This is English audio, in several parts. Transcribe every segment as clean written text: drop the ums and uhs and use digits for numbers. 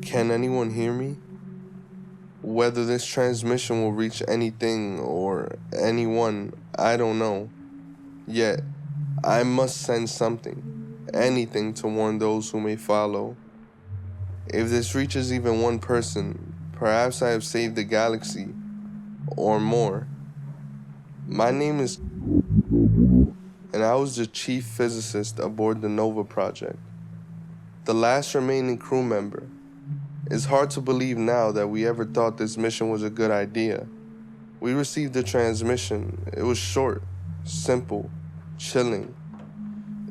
Can anyone hear me? Whether this transmission will reach anything or anyone, I don't know. Yet, I must send something, anything to warn those who may follow. If this reaches even one person, perhaps I have saved the galaxy, or more. My name is and I was the chief physicist aboard the Nova project, the last remaining crew member. It's hard to believe now that we ever thought this mission was a good idea. We received the transmission. It was short, simple, chilling.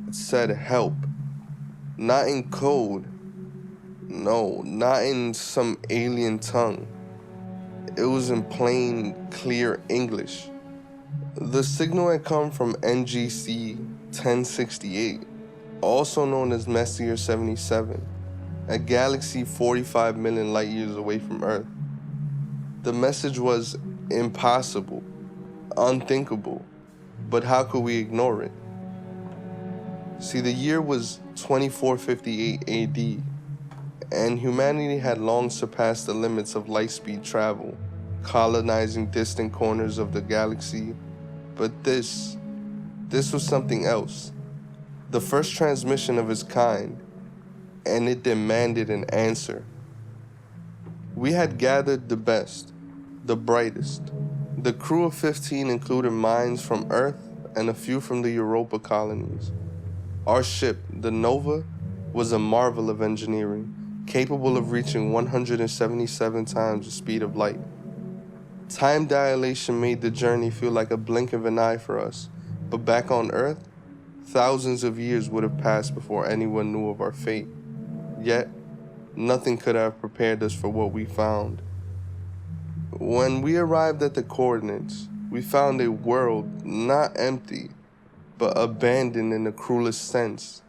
It said help. Not in code. No, not in some alien tongue. It was in plain, clear English. The signal had come from NGC 1068, also known as Messier 77, a galaxy 45 million light years away from Earth. The message was impossible, unthinkable, but how could we ignore it? See, the year was 2458 AD, and humanity had long surpassed the limits of light-speed travel, colonizing distant corners of the galaxy. But this was something else. The first transmission of its kind, and it demanded an answer. We had gathered the best, the brightest. The crew of 15 included minds from Earth and a few from the Europa colonies. Our ship, the Nova, was a marvel of engineering, capable of reaching 177 times the speed of light. Time dilation made the journey feel like a blink of an eye for us, but back on Earth, thousands of years would have passed before anyone knew of our fate. Yet, nothing could have prepared us for what we found. When we arrived at the coordinates, we found a world not empty, but abandoned in the cruelest sense.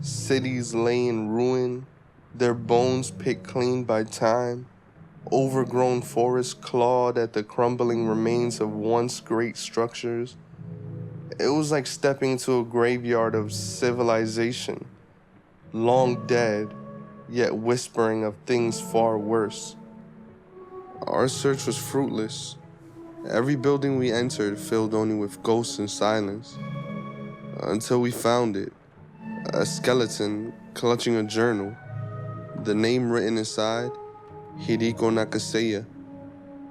Cities lay in ruin, their bones picked clean by time, overgrown forests clawed at the crumbling remains of once great structures. It was like stepping into a graveyard of civilization, long dead, yet whispering of things far worse. Our search was fruitless. Every building we entered filled only with ghosts and silence, until we found it, a skeleton clutching a journal, the name written inside, Hideko Nakaseya,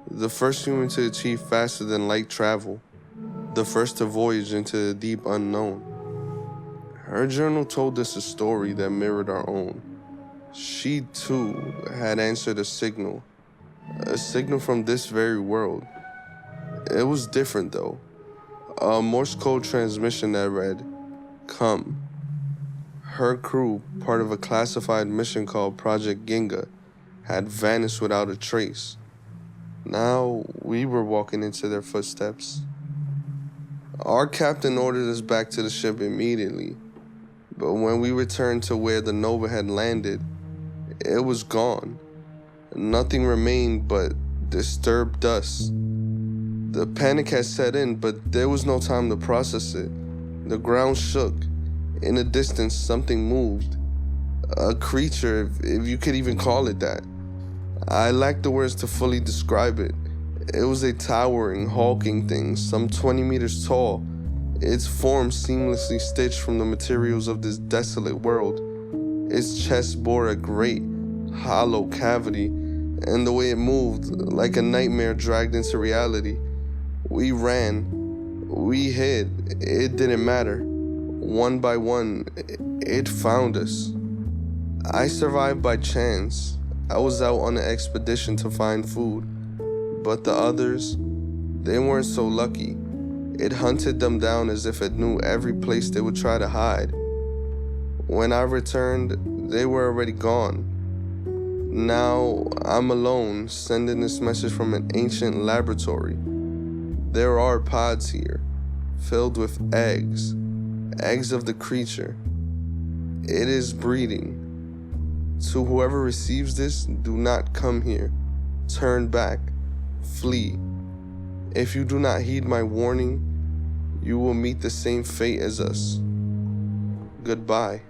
the first human to achieve faster than light travel, the first to voyage into the deep unknown. Her journal told us a story that mirrored our own. She, too, had answered a signal from this very world. It was different, though. A Morse code transmission that read, "Come." Her crew, part of a classified mission called Project Ginga, had vanished without a trace. Now we were walking into their footsteps. Our captain ordered us back to the ship immediately, but when we returned to where the Nova had landed, it was gone. Nothing remained but disturbed dust. The panic had set in, but there was no time to process it. The ground shook. In the distance, something moved. A creature, if you could even call it that. I lack the words to fully describe it. It was a towering, hulking thing, some 20 meters tall, its form seamlessly stitched from the materials of this desolate world. Its chest bore a great, hollow cavity, and the way it moved, like a nightmare dragged into reality. We ran, we hid, it didn't matter. One by one, it found us. I survived by chance. I was out on an expedition to find food, but the others, they weren't so lucky. It hunted them down as if it knew every place they would try to hide. When I returned, they were already gone. Now I'm alone, sending this message from an ancient laboratory. There are pods here, filled with eggs of the creature. It is breeding. To whoever receives this, do not come here. Turn back. Flee. If you do not heed my warning, you will meet the same fate as us. Goodbye.